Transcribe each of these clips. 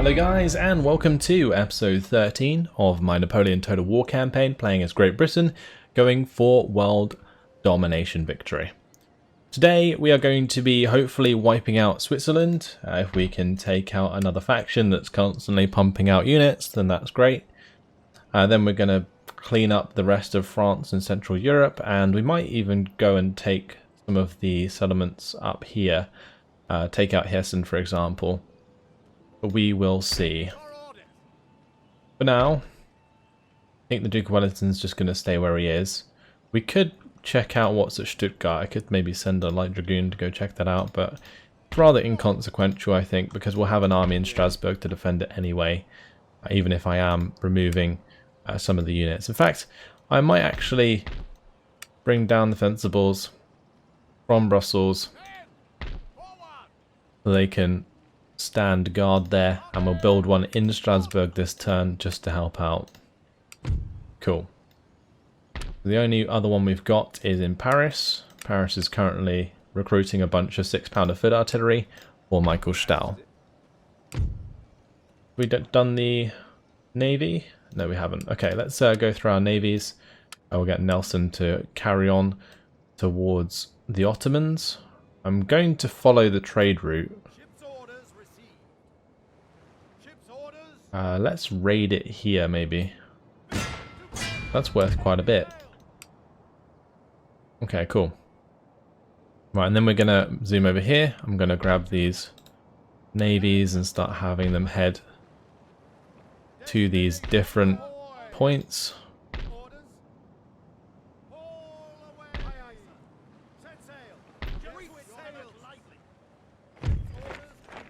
Hello guys, and welcome to episode 13 of my Napoleon Total War campaign, playing as Great Britain, going for world domination victory. Today we are going to be hopefully wiping out Switzerland. If we can take out another faction that's constantly pumping out units, then that's great. Then we're going to clean up the rest of France and Central Europe, and we might even go and take some of the settlements up here. Take out Hessen, for example. But we will see. For now, I think the Duke of Wellington's just going to stay where he is. We could check out what's at Stuttgart. I could maybe send a light dragoon to go check that out, but it's rather inconsequential, I think, because we'll have an army in Strasbourg to defend it anyway, even if I am removing some of the units. In fact, I might actually bring down the Fencibles from Brussels so they can stand guard there, and we'll build one in Strasbourg this turn just to help out. Cool. The only other one we've got is in Paris. Paris is currently recruiting a bunch of 6-pounder foot artillery for Michael Stahl. We done the navy? No, we haven't. Okay, let's go through our navies. I will get Nelson to carry on towards the Ottomans. I'm going to follow the trade route. Let's raid it here, maybe. That's worth quite a bit. Okay, cool. Right, and then we're going to zoom over here. I'm going to grab these navies and start having them head to these different points.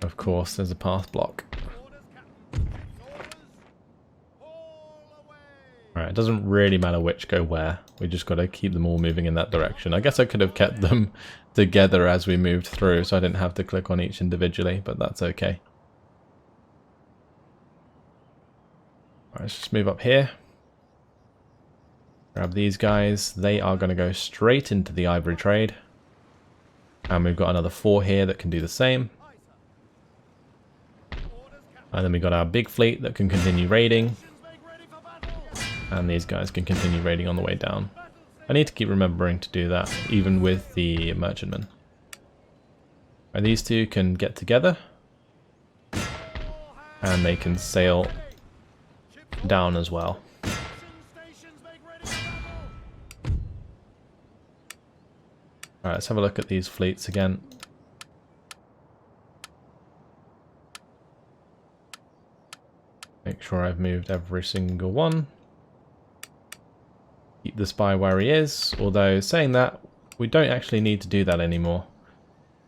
Of course, there's a path block. Alright, it doesn't really matter which go where. We just got to keep them all moving in that direction. I guess I could have kept them together as we moved through, so I didn't have to click on each individually, but that's okay. Alright, let's just move up here. Grab these guys. They are going to go straight into the ivory trade. And we've got another 4 here that can do the same. And then we've got our big fleet that can continue raiding. And these guys can continue raiding on the way down. I need to keep remembering to do that, even with the merchantmen. And these two can get together. And they can sail down as well. Alright, let's have a look at these fleets again. Make sure I've moved every single one. Keep the spy where he is, although saying that, we don't actually need to do that anymore.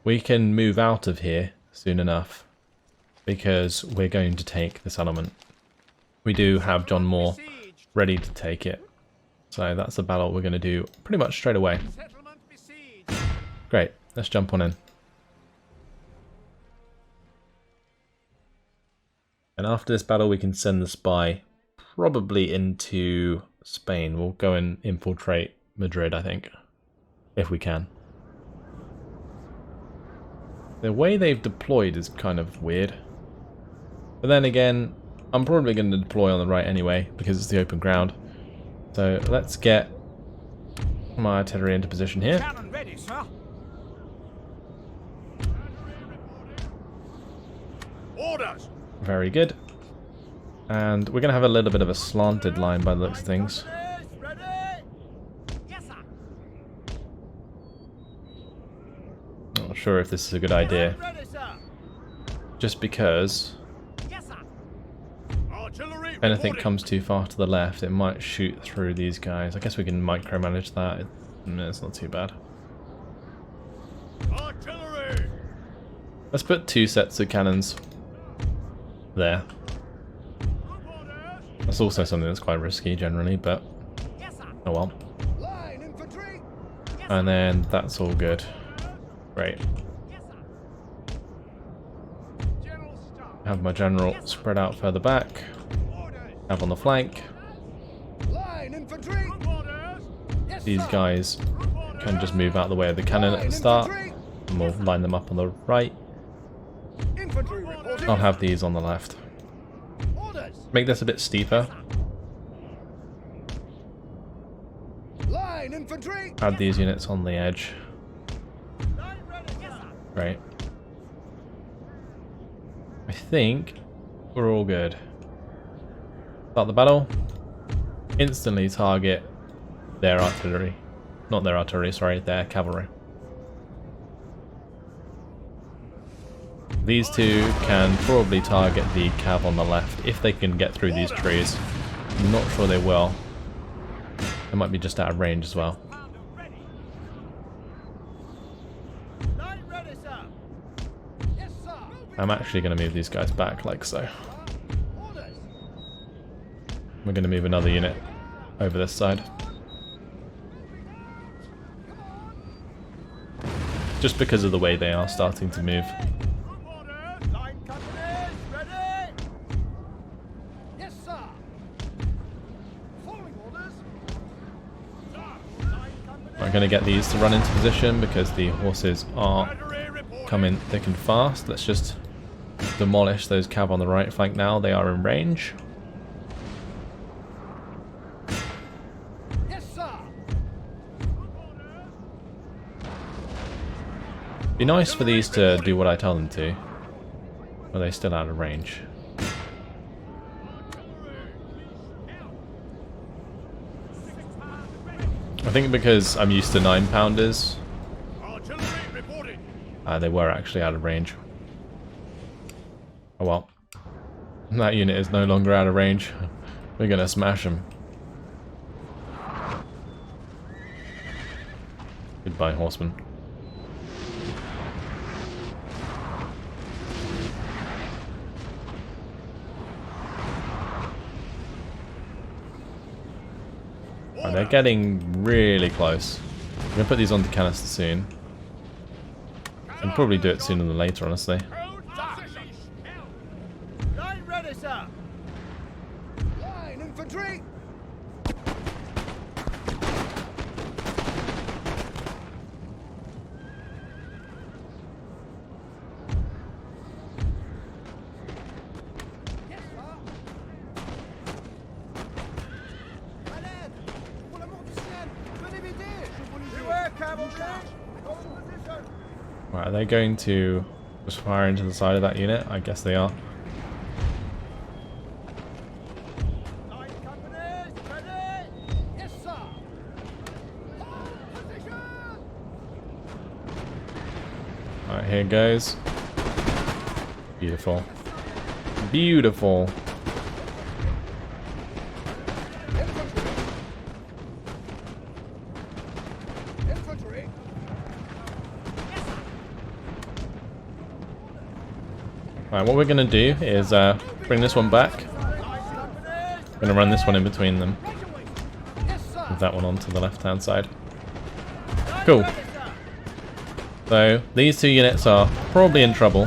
We can move out of here soon enough, because we're going to take the settlement. We do have John Moore ready to take it, so that's a battle we're going to do pretty much straight away. Great, let's jump on in. And after this battle we can send the spy probably into Spain. We'll go and infiltrate Madrid, I think, if we can. The way they've deployed is kind of weird. But then again, I'm probably going to deploy on the right anyway, because it's the open ground. So let's get my artillery into position here. Cannon ready, sir. Orders. Very good. And we're going to have a little bit of a slanted line by the looks of things. Not sure if this is a good idea. Just because if anything comes too far to the left, it might shoot through these guys. I guess we can micromanage that. No, it's not too bad. Let's put 2 sets of cannons there. That's also something that's quite risky generally, but oh well. And then that's all good. Great. Have my general spread out further back. Have on the flank. These guys can just move out of the way of the cannon at the start, and we'll line them up on the right. I'll have these on the left. Make this a bit steeper. Line infantry. Add these units on the edge. Great. I think we're all good. Start the battle. Instantly target their artillery. Not their artillery, sorry, their cavalry. These two can probably target the cav on the left if they can get through these trees. I'm not sure they will. They might be just out of range as well. I'm actually going to move these guys back like so. We're going to move another unit over this side. Just because of the way they are starting to move. I'm going to get these to run into position because the horses are coming thick and fast. Let's just demolish those cav on the right flank now. They are in range. Be nice for these to do what I tell them to. But they're still out of range. I think because I'm used to 9-pounders, they were actually out of range. Oh well. That unit is no longer out of range. We're gonna smash them. Goodbye, horsemen. Right, they're getting really close. I'm gonna put these onto canister soon. And probably do it sooner than later, honestly. Line ready, sir. Line infantry. Right, are they going to just fire into the side of that unit? I guess they are. Alright, here goes. Beautiful. Beautiful. Alright, what we're going to do is bring this one back. I'm going to run this one in between them. Move that one onto the left-hand side. Cool. So, these two units are probably in trouble.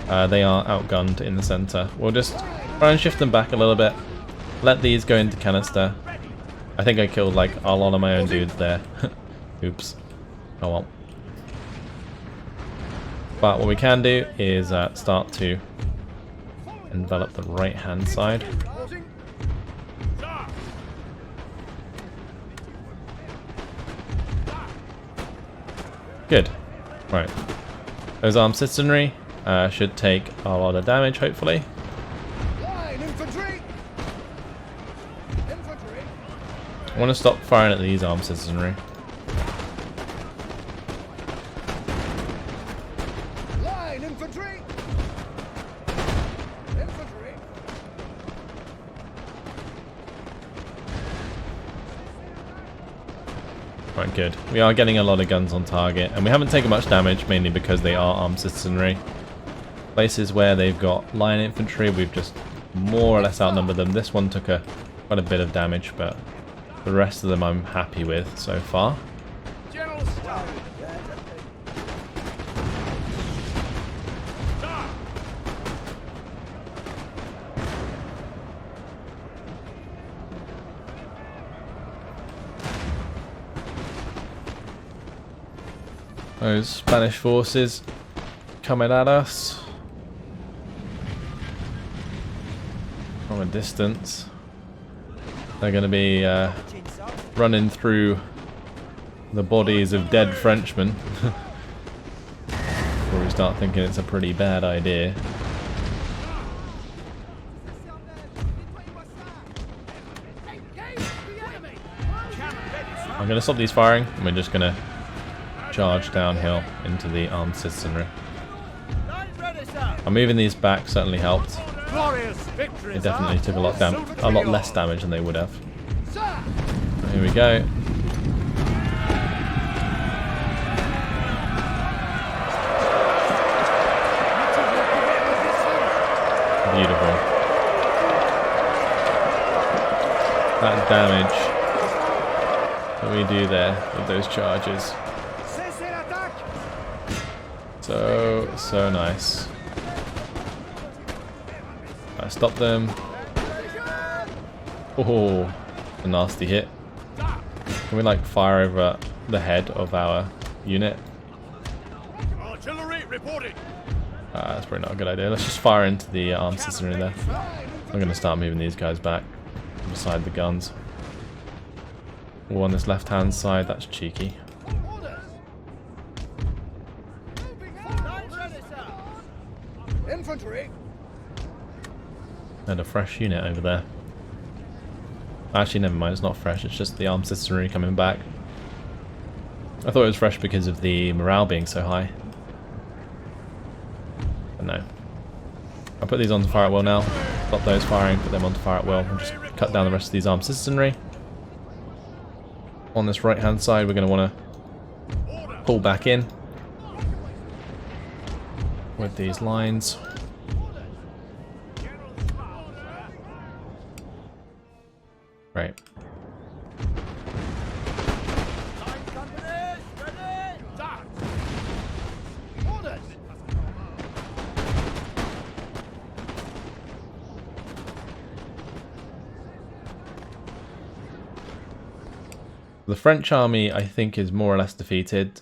They are outgunned in the center. We'll just try and shift them back a little bit. Let these go into canister. I think I killed like a lot of my own dudes there. Oops. Oh well. But what we can do is start to envelop the right hand side. Good. Right. Those armed citizenry should take a lot of damage, hopefully. I want to stop firing at these armed citizenry. Right, good. We are getting a lot of guns on target, and we haven't taken much damage, mainly because they are armed citizenry. Places where they've got line infantry, we've just more or less outnumbered them. This one took quite a bit of damage, but the rest of them I'm happy with so far. Those Spanish forces coming at us. from a distance. They're going to be running through the bodies of dead Frenchmen before we start thinking it's a pretty bad idea. I'm going to stop these firing, and we're just going to charge downhill into the armed citizenry. Moving these back certainly helped. It definitely took a lot less damage than they would have. Here we go. Beautiful. That damage that we do there with those charges. So nice. I stopped them. Oh, a nasty hit. Can we like fire over the head of our unit? Artillery reporting. That's probably not a good idea. Let's just fire into the armed citizenry there. I'm going to start moving these guys back beside the guns. All on this left hand side, that's cheeky. Infantry. And a fresh unit over there. Actually, never mind, it's not fresh, it's just the armed citizenry coming back. I thought it was fresh because of the morale being so high. But no. I'll put these on fire at will now. Stop those firing, put them on fire at will, and just cut down the rest of these armed citizenry. On this right hand side, we're going to want to pull back in with these lines. Right. The French army, I think, is more or less defeated.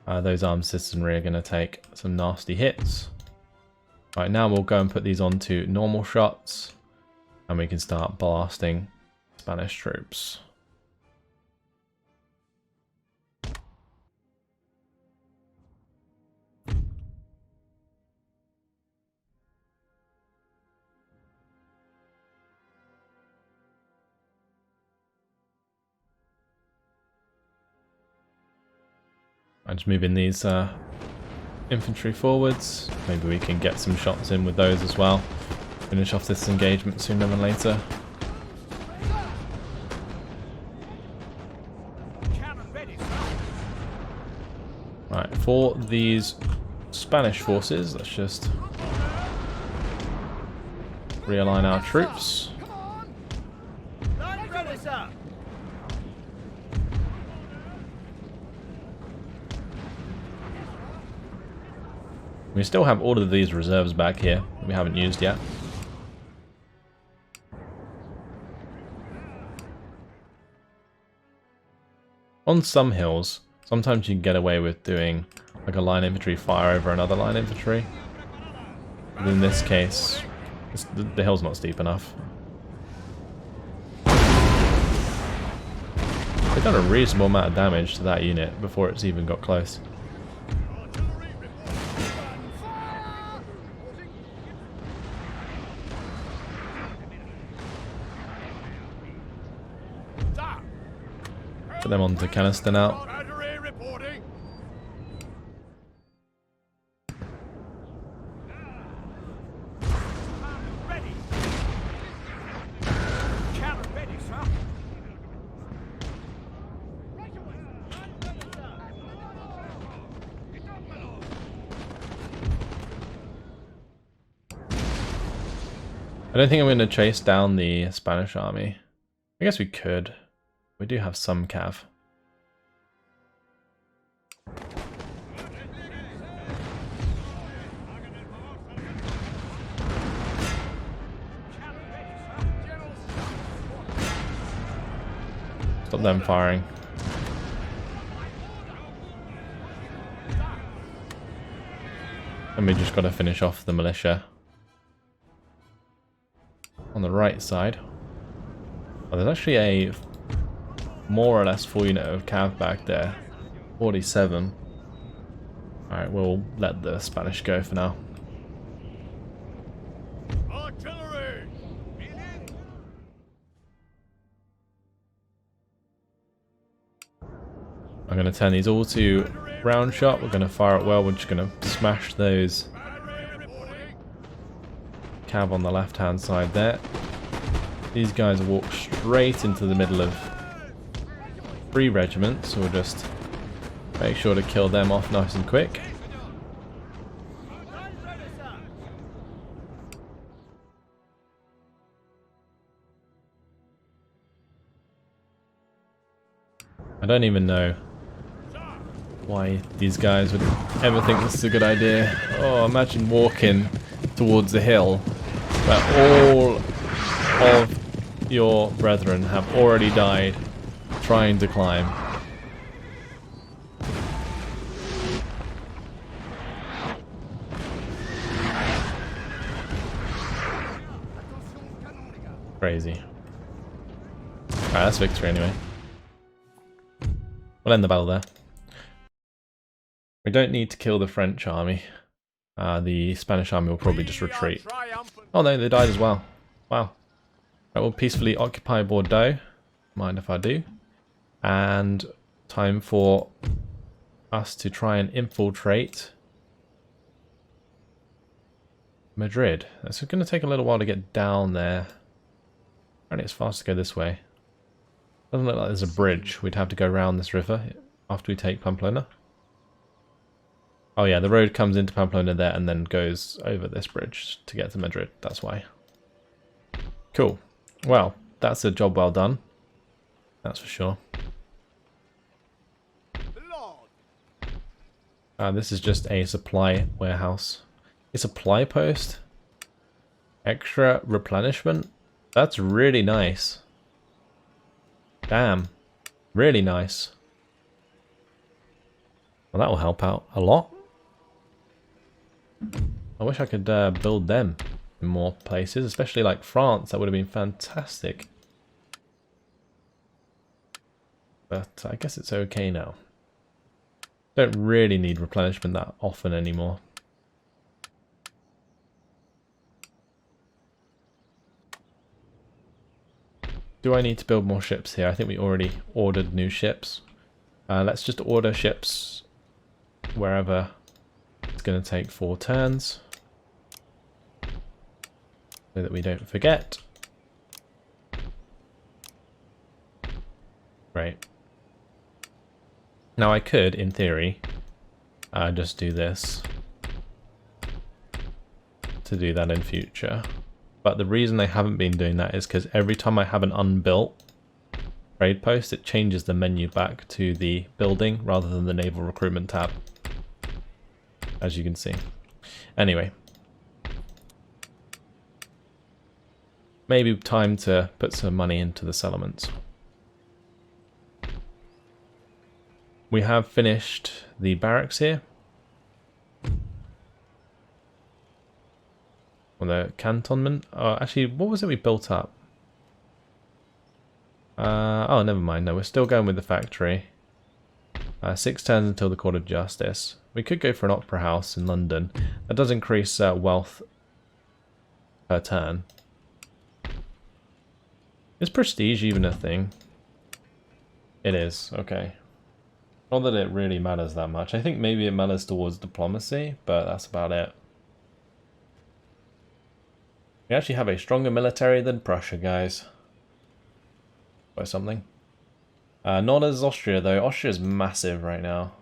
Those armed citizenry are going to take some nasty hits. Right, now we'll go and put these onto normal shots. And we can start blasting Spanish troops. I'm just moving these infantry forwards. Maybe we can get some shots in with those as well. Finish off this engagement sooner than later. Right, for these Spanish forces, let's just realign our troops. We still have all of these reserves back here that we haven't used yet. On some hills, sometimes you can get away with doing like a line infantry fire over another line infantry. But in this case, the hill's not steep enough. They've done a reasonable amount of damage to that unit before it's even got close. Put them onto canister now. I don't think I'm going to chase down the Spanish army. I guess we could. We do have some cav. Stop them firing. And we just got to finish off the militia. on the right side. Oh, there's actually a more or less full unit of cav back there. 47. Alright, we'll let the Spanish go for now. Artillery! I'm going to turn these all to round shot. We're going to fire it well. We're just going to smash those cav on the left hand side there. These guys walk straight into the middle of 3 regiments, so we'll just make sure to kill them off nice and quick. I don't even know why these guys would ever think this is a good idea. Oh, imagine walking towards the hill where all of your brethren have already died trying to climb. Crazy. Alright, that's victory anyway. We'll end the battle there. We don't need to kill the French army. The Spanish army will probably just retreat. Oh no, they died as well. Wow. I will peacefully occupy Bordeaux. Mind if I do. And time for us to try and infiltrate Madrid. It's going to take a little while to get down there. Apparently it's fast to go this way. Doesn't look like there's a bridge. We'd have to go around this river after we take Pamplona. Oh yeah, the road comes into Pamplona there and then goes over this bridge to get to Madrid. That's why. Cool. Well, that's a job well done. That's for sure. This is just a supply warehouse. A supply post? Extra replenishment? That's really nice. Damn. Really nice. Well, that will help out a lot. I wish I could build them in more places, especially like France. That would have been fantastic. But I guess it's okay now. Don't really need replenishment that often anymore. Do I need to build more ships here? I think we already ordered new ships. Let's just order ships wherever it's going to take 4 turns. So that we don't forget. Great. Now I could, in theory, just do this to do that in future. But the reason they haven't been doing that is because every time I have an unbuilt trade post, it changes the menu back to the building rather than the naval recruitment tab, as you can see. Anyway, maybe time to put some money into the settlements. We have finished the barracks here. Or the cantonment. Actually, what was it we built up? Oh, never mind. No, we're still going with the factory. 6 turns until the Court of Justice. We could go for an opera house in London. That does increase wealth per turn. Is prestige even a thing? It is. Okay. Not that it really matters that much. I think maybe it matters towards diplomacy, but that's about it. We actually have a stronger military than Prussia, guys. Or something. Not as Austria, though. Austria is massive right now.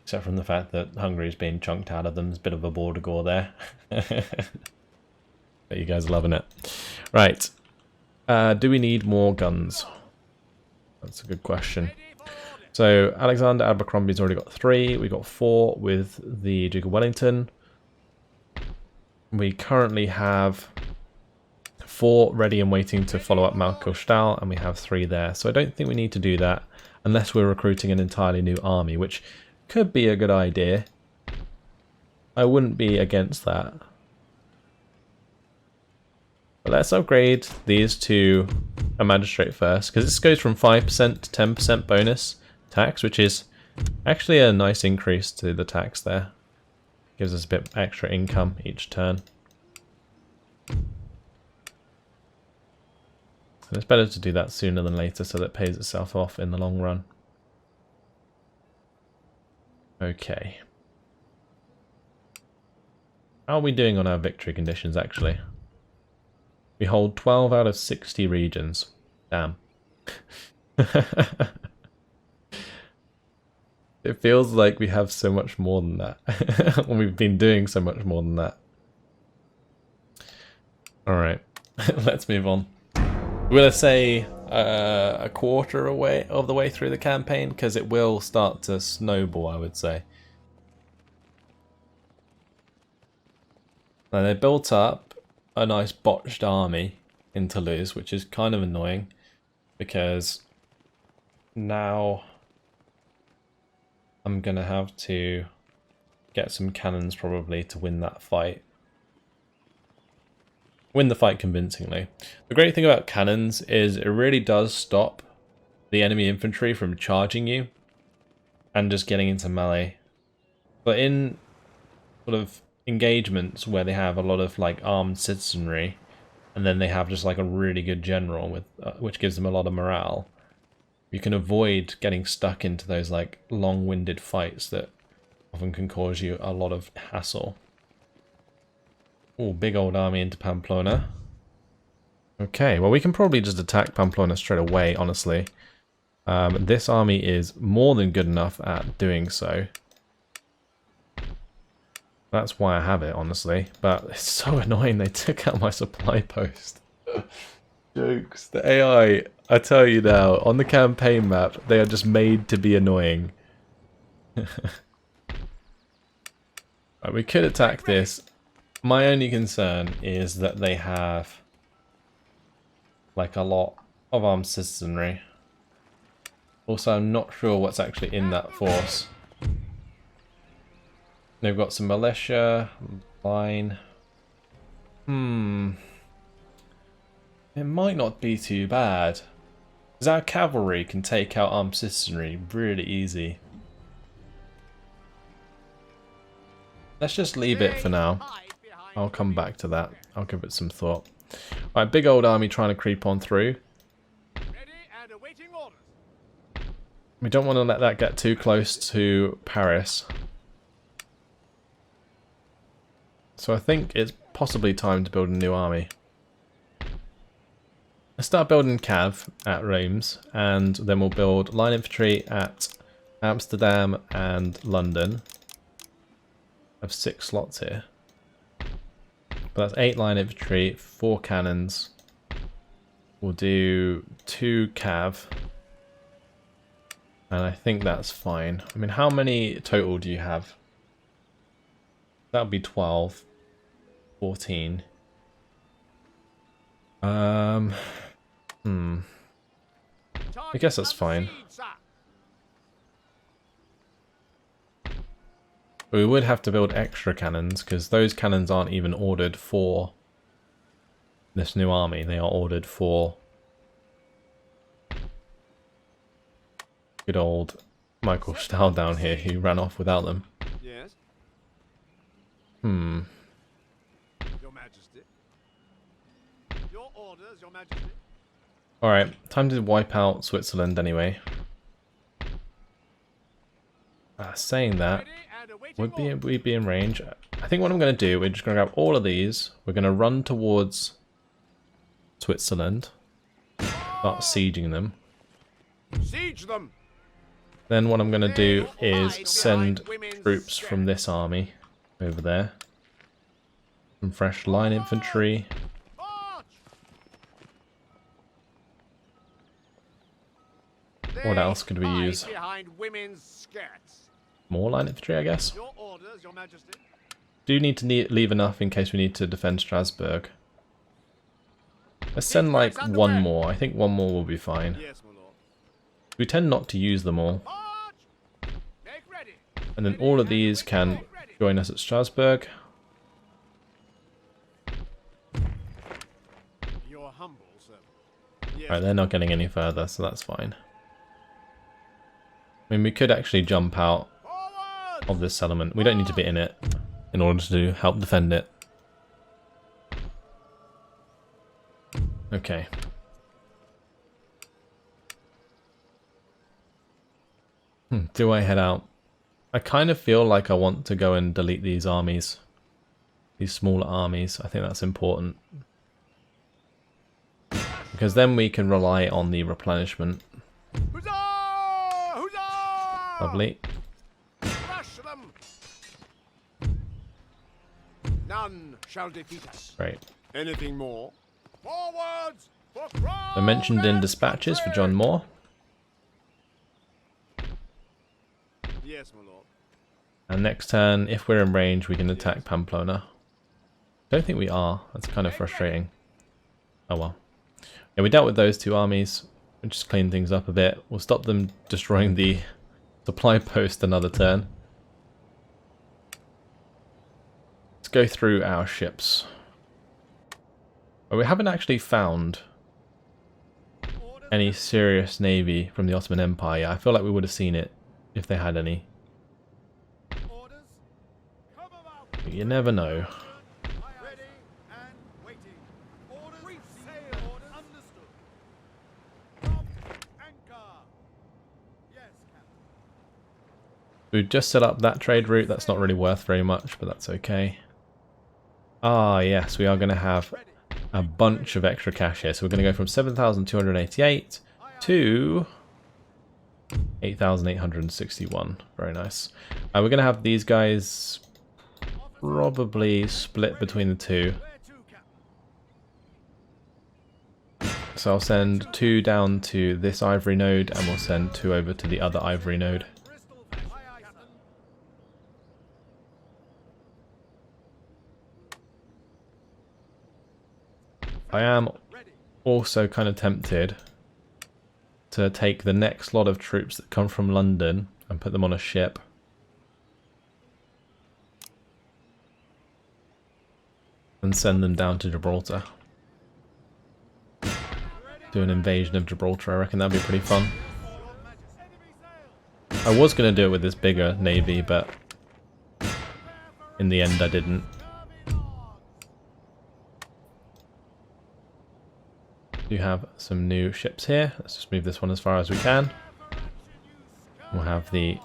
Except from the fact that Hungary's being chunked out of them. There's a bit of a border war there. But you guys are loving it. Right. Do we need more guns? That's a good question. So, Alexander Abercrombie's already got 3. We got 4 with the Duke of Wellington. We currently have 4 ready and waiting to follow up Malkostahl, and we have 3 there. So I don't think we need to do that unless we're recruiting an entirely new army, which could be a good idea. I wouldn't be against that. But let's upgrade these to a magistrate first, because this goes from 5% to 10% bonus tax, which is actually a nice increase to the tax there. Gives us a bit extra income each turn. And it's better to do that sooner than later so that it pays itself off in the long run. Okay. How are we doing on our victory conditions actually? We hold 12 out of 60 regions. Damn. It feels like we have so much more than that. When we've been doing so much more than that. Alright, let's move on. We're going to say a quarter away of the way through the campaign, because it will start to snowball, I would say. Now they built up a nice botched army in Toulouse, which is kind of annoying, because now I'm going to have to get some cannons probably to win that fight. Win the fight convincingly. The great thing about cannons is it really does stop the enemy infantry from charging you and just getting into melee. But in sort of engagements where they have a lot of like armed citizenry, and then they have just like a really good general with which gives them a lot of morale, you can avoid getting stuck into those like long-winded fights that often can cause you a lot of hassle. Oh, big old army into Pamplona. Okay, well we can probably just attack Pamplona straight away, honestly. This army is more than good enough at doing so. That's why I have it, honestly. But it's so annoying they took out my supply post. Jokes. The AI, I tell you now, on the campaign map, they are just made to be annoying. Right, we could attack this. My only concern is that they have like a lot of armed citizenry. Also, I'm not sure what's actually in that force. They've got some militia, line. It might not be too bad. Because our cavalry can take out armed citizenry really easy. Let's just leave it for now. I'll come back to that. I'll give it some thought. Alright, big old army trying to creep on through. We don't want to let that get too close to Paris. So I think it's possibly time to build a new army. Let's start building cav at Reims, and then we'll build line infantry at Amsterdam and London. I have 6 slots here. But that's 8 line infantry, 4 cannons. We'll do 2 cav. And I think that's fine. I mean, how many total do you have? That would be 12. 14. I guess that's fine. We would have to build extra cannons, because those cannons aren't even ordered for this new army. They are ordered for good old Michael Stahl down here, who ran off without them. Yes. Your Majesty. Your orders, Your Majesty. Alright, time to wipe out Switzerland anyway. Saying that, would we be in range? I think what I'm going to do, we're just going to grab all of these. We're going to run towards Switzerland. Start sieging them. Siege them. Then what I'm going to do is send troops from this army over there. Some fresh line infantry. What else could we use? More line infantry, I guess. Your orders, Your Majesty. Do need to leave enough in case we need to defend Strasbourg. Let's send like 1 more. I think 1 more will be fine. Yes, my lord. We tend not to use them all. Make ready. And then all of these can join us at Strasbourg. Right, they're not getting any further, so that's fine. I mean, we could actually jump out Forward! of this settlement. We don't need to be in it in order to help defend it. Okay. Do I head out? I kind of feel like I want to go and delete these armies. These smaller armies. I think that's important. Because then we can rely on the replenishment. Huzzah! Huzzah! Lovely. Crush them! None shall defeat us. Great. Anything more? Forwards! For crown I mentioned in and dispatches for country! John Moore. Yes, my lord. And next turn, if we're in range, we can attack Pamplona. Don't think we are. That's kind of frustrating. Oh well. Yeah, we dealt with those two armies. We'll just clean things up a bit. We'll stop them destroying the supply post another turn. Let's go through our ships. Well, we haven't actually found any serious navy from the Ottoman Empire. I feel like we would have seen it if they had any. Orders? Come about! But you never know. Ready and waiting. Orders? Brief sail. Orders? Understood. Drop anchor. Yes, Captain. We've just set up that trade route. That's not really worth very much, but that's okay. Ah, yes, we are going to have a bunch of extra cash here. So we're going to go from 7,288 to 8,861. Very nice. We're going to have these guys probably split between the two. Where to, Captain? So I'll send 2 down to this ivory node, and we'll send 2 over to the other ivory node. Bristol fashion. Aye, aye, Captain. I am Ready. also kind of tempted to take the next lot of troops that come from London and put them on a ship. And send them down to Gibraltar. Do an invasion of Gibraltar. I reckon that'd be pretty fun. I was going to do it with this bigger navy, but in the end I didn't. You have some new ships here. Let's just move this one as far as we can. We'll have the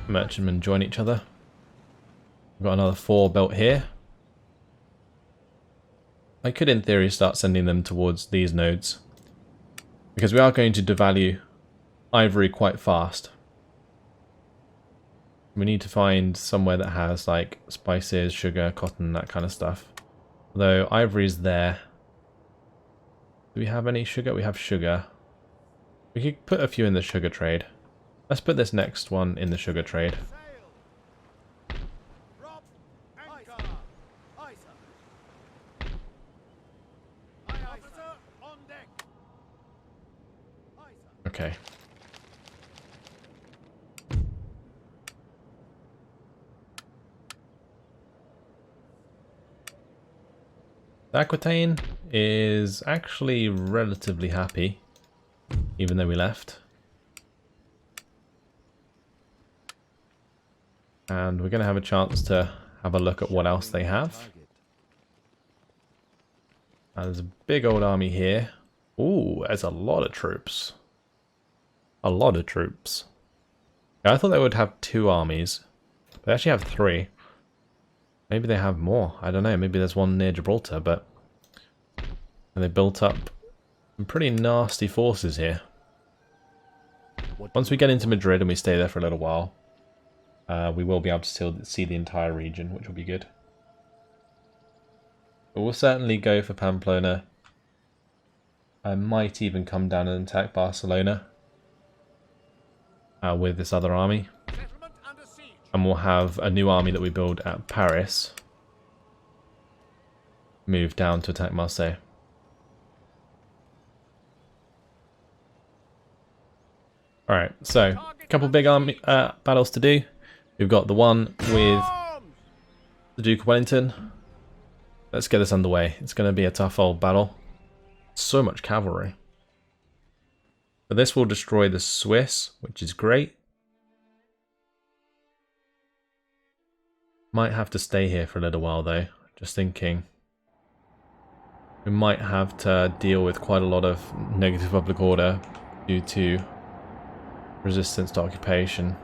merchantmen join each other. We've got another 4 built here. I could in theory start sending them towards these nodes, because we are going to devalue ivory quite fast. We need to find somewhere that has like spices, sugar, cotton, that kind of stuff. Although ivory is there. Do we have any sugar? We have sugar. We could put a few in the sugar trade. Let's put this next one in the sugar trade. Sail. Drop anchor. Aye, sir. Aye, officer, on deck. Aye, sir. Okay. Aquitaine is actually relatively happy, even though we left. And we're going to have a chance to have a look at what else they have. There's a big old army here. Ooh, there's a lot of troops. A lot of troops. I thought they would have 2 armies. But they actually have 3. Maybe they have more. I don't know. Maybe there's one near Gibraltar, but... And they built up some pretty nasty forces here. Once we get into Madrid and we stay there for a little while, we will be able to still see the entire region, which will be good. But we'll certainly go for Pamplona. I might even come down and attack Barcelona with this other army. Settlement under siege. And we'll have a new army that we build at Paris move down to attack Marseille. Alright, so a couple big army battles to do. We've got the one with Arms. the Duke of Wellington. Let's get this underway. It's going to be a tough old battle. So much cavalry. But this will destroy the Swiss, which is great. Might have to stay here for a little while though, just thinking. We might have to deal with quite a lot of negative public order due to resistance to occupation.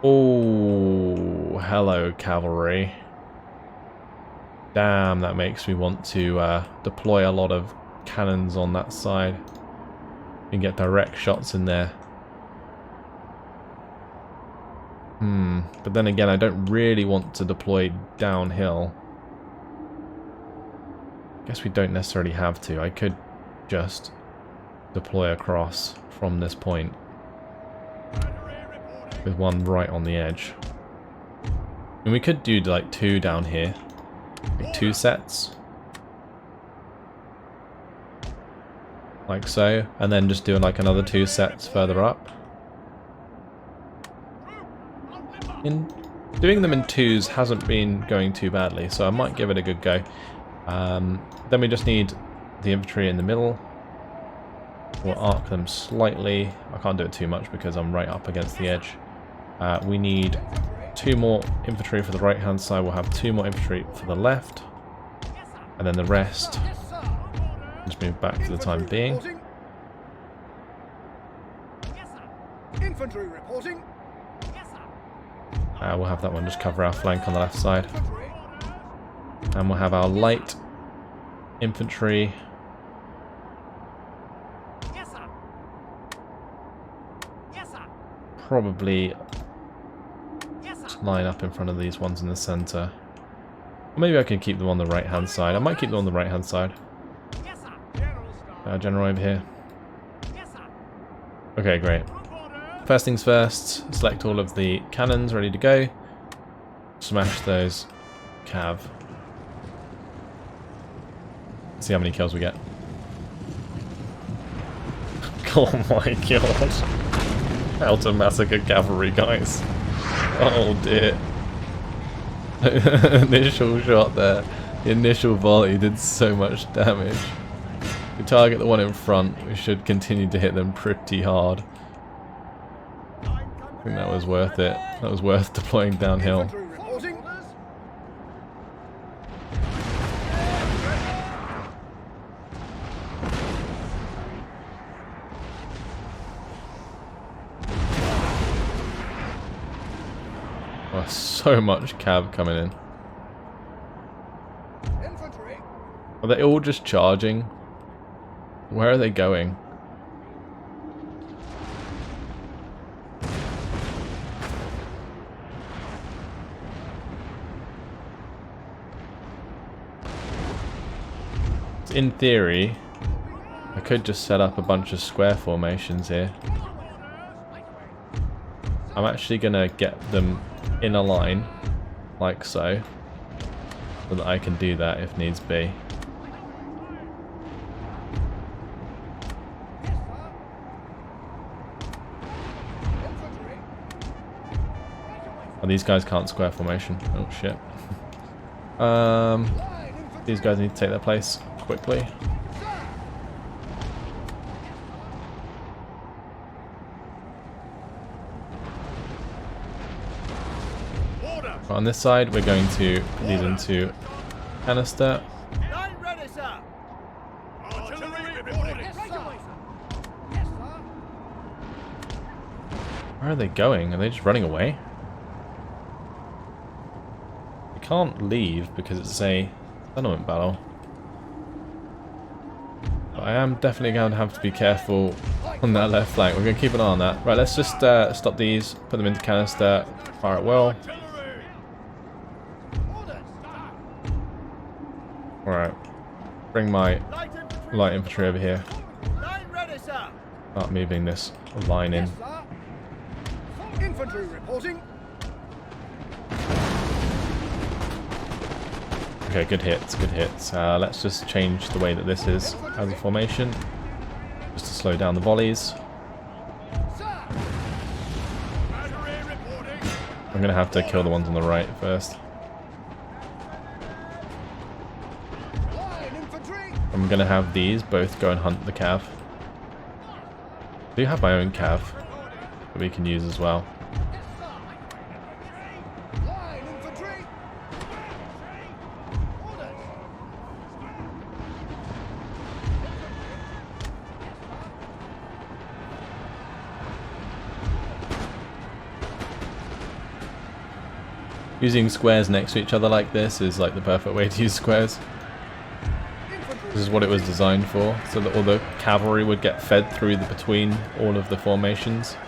Oh, hello cavalry. Damn, that makes me want to deploy a lot of cannons on that side. And get direct shots in there. But then again, I don't really want to deploy downhill. Guess we don't necessarily have to. I could just deploy across from this point. With one right on the edge. And we could do like 2 down here. Like 2 sets. Like so. And then just doing like another 2 sets further up. Doing them in 2s hasn't been going too badly, so I might give it a good go. Then we just need the infantry in the middle. We'll arc them slightly. I can't do it too much because I'm right up against the edge. We need 2 more infantry for the right hand side. We'll have 2 more infantry for the left. And then the rest just move back for the time being. Infantry reporting. We'll have that one just cover our flank on the left side. And we'll have our light infantry. Probably just line up in front of these ones in the center. Or maybe I can keep them on the right hand side. I might keep them on the right hand side. General over here. Okay, great. First things first, select all of the cannons ready to go. Smash those cav. See how many kills we get. Oh my god. How to massacre cavalry, guys. Oh dear. Initial shot there. The initial volley did so much damage. We target the one in front, we should continue to hit them pretty hard. I think that was worth it. That was worth deploying downhill. Oh, so much cav coming in. Are they all just charging? Where are they going? In theory, I could just set up a bunch of square formations here. I'm actually gonna get them in a line, like so, so that I can do that if needs be. Oh, these guys can't square formation. Oh shit. These guys need to take their place quickly. On this side, we're going to put these into canister. Where are they going? Are they just running away? They can't leave because it's a settlement battle. But I am definitely going to have to be careful on that left flank. We're going to keep an eye on that. Right, let's just stop these, put them into canister, fire at will. Alright, bring my light infantry over here. Start moving this line in. Infantry reporting. Okay, good hits, good hits. Let's just change the way that this is as a formation, just to slow down the volleys. I'm going to have to kill the ones on the right first. I'm going to have these both go and hunt the cav. do have my own cav that we can use as well. Line infantry. Orders. Using squares next to each other like this is like the perfect way to use squares. This is what it was designed for, so that all the cavalry would get fed through between all of the formations,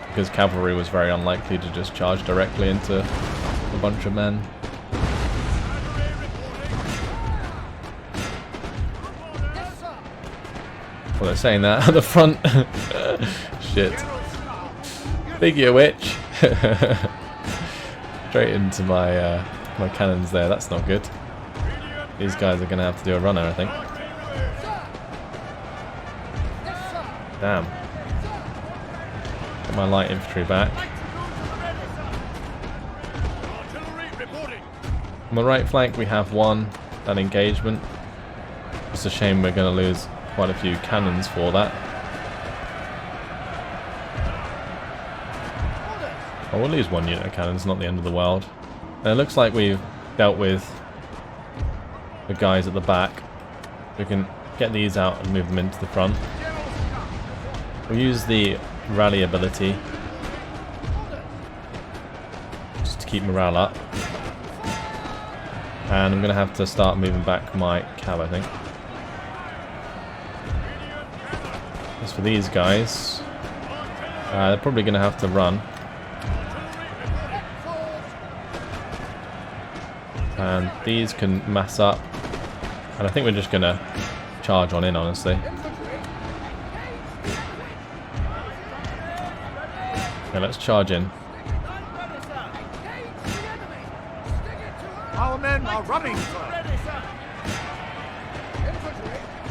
because cavalry was very unlikely to just charge directly into a bunch of men. Well, they're saying that at the front. Shit. Figure which. Straight into my my cannons there. That's not good. These guys are going to have to do a runner, I think. Damn. Get my light infantry back. On the right flank we have won that engagement. It's a shame we're going to lose quite a few cannons for that. Oh, we'll lose one unit of cannons, not the end of the world. And it looks like we've dealt with the guys at the back. We can get these out and move them into the front. We'll use the rally ability just to keep morale up. And I'm going to have to start moving back my cav, I think. As for these guys, they're probably going to have to run. And these can mass up. And I think we're just going to charge on in, honestly. Okay, let's charge in. Our men are running, sir.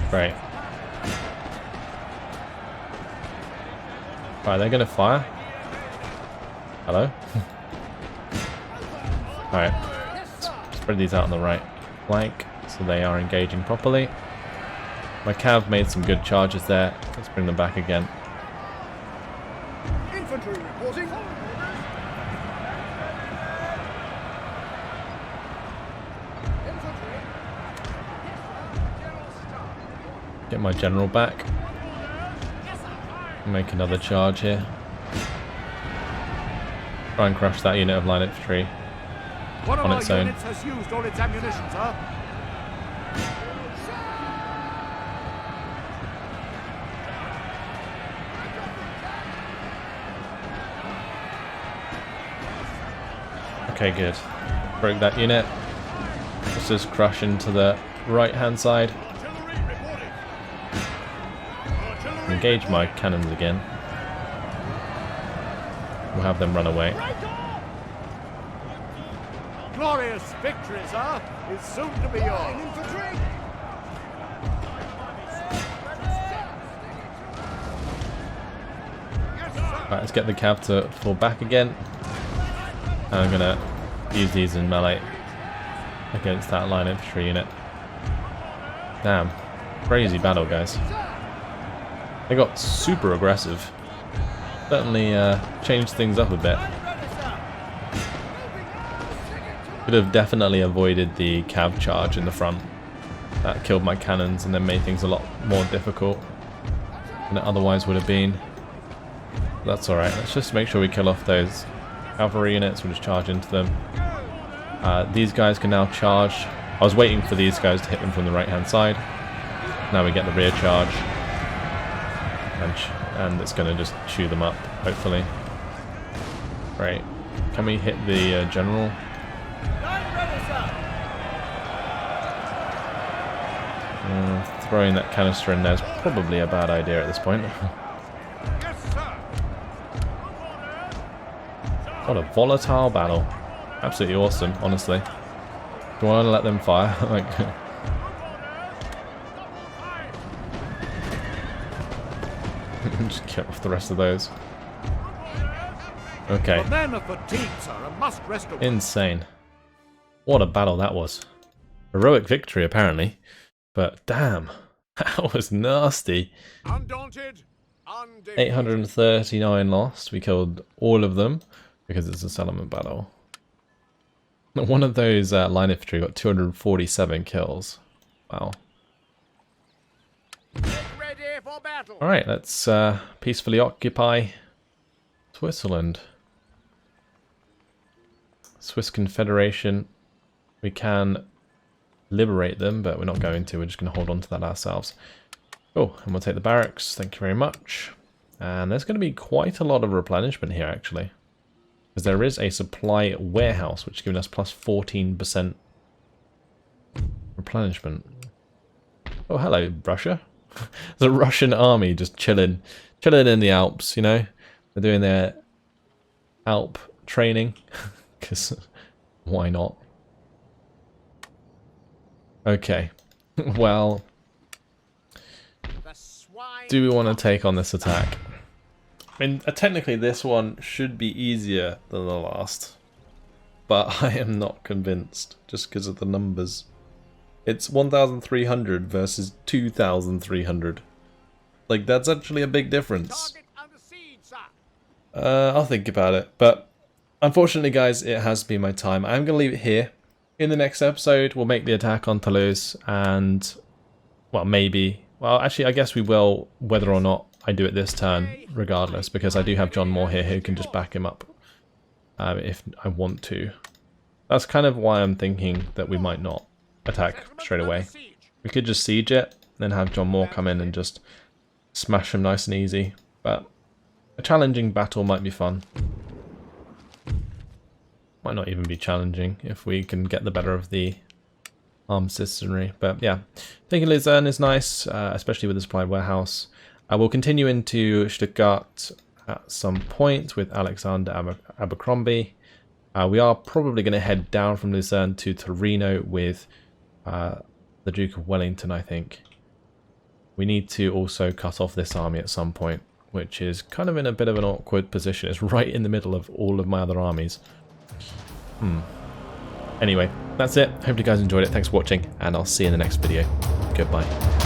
Great. Right, they're going to fire. Hello? Alright. Spread these out on the right flank so they are engaging properly. My cav made some good charges there. Let's bring them back again. Infantry reporting. Get my general back. Make another charge here. Try and crush that unit of line infantry One of on our its own. units has used all its ammunition, sir. Okay, good. Broke that unit. Let's just crush into the right hand side. Engage my cannons again. We'll have them run away. Glorious victory, sir, is soon to be yours. Infantry. Right, let's get the cav to fall back again. And I'm gonna use these in melee against that line infantry unit. Damn. Crazy battle, guys. They got super aggressive. Certainly changed things up a bit. Could have definitely avoided the cav charge in the front. That killed my cannons and then made things a lot more difficult than it otherwise would have been. That's alright. Let's just make sure we kill off those cavalry units. We'll just charge into them. These guys can now charge. I was waiting for these guys to hit them from the right hand side. Now we get the rear charge. And it's going to just chew them up, hopefully. Right. Can we hit the general? Throwing that canister in there is probably a bad idea at this point. What a volatile battle. Absolutely awesome, honestly. Do I want to let them fire? Like, just kill off the rest of those. Okay. The men are fatigued, sir, and must rest awhile. Insane. What a battle that was. Heroic victory, apparently. But damn, that was nasty. Undaunted, undefeated. 839 lost. We killed all of them because it's a settlement battle. One of those line infantry got 247 kills. Wow. Get ready for battle. Alright, let's peacefully occupy Switzerland. Swiss Confederation. We can liberate them, but we're not going to. We're just going to hold on to that ourselves. Oh, and we'll take the barracks. Thank you very much. And there's going to be quite a lot of replenishment here, actually. Because there is a supply warehouse, which is giving us plus 14% replenishment. Oh, hello, Russia. There's a Russian army just chilling in the Alps, you know. They're doing their Alp training. Because why not? Okay. Well, do we want to take on this attack? I mean, technically this one should be easier than the last, but I am not convinced just because of the numbers. It's 1,300 versus 2,300. Like, that's actually a big difference. Target under siege, sir. I'll think about it, but unfortunately, guys, it has been my time. I'm going to leave it here. In the next episode, we'll make the attack on Toulouse, and, well, maybe... Well, actually, I guess we will, whether or not I do it this turn, regardless, because I do have John Moore here who can just back him up if I want to. That's kind of why I'm thinking that we might not attack straight away. We could just siege it, then have John Moore come in and just smash him nice and easy, but a challenging battle might be fun. Might not even be challenging if we can get the better of the armed citizenry. But yeah, taking Luzerne is nice, especially with the supply warehouse. I will continue into Stuttgart at some point with Alexander Abercrombie. We are probably going to head down from Luzerne to Torino with the Duke of Wellington, I think. We need to also cut off this army at some point, which is kind of in a bit of an awkward position. It's right in the middle of all of my other armies. Anyway, that's it. Hope you guys enjoyed it. Thanks for watching, and I'll see you in the next video. Goodbye.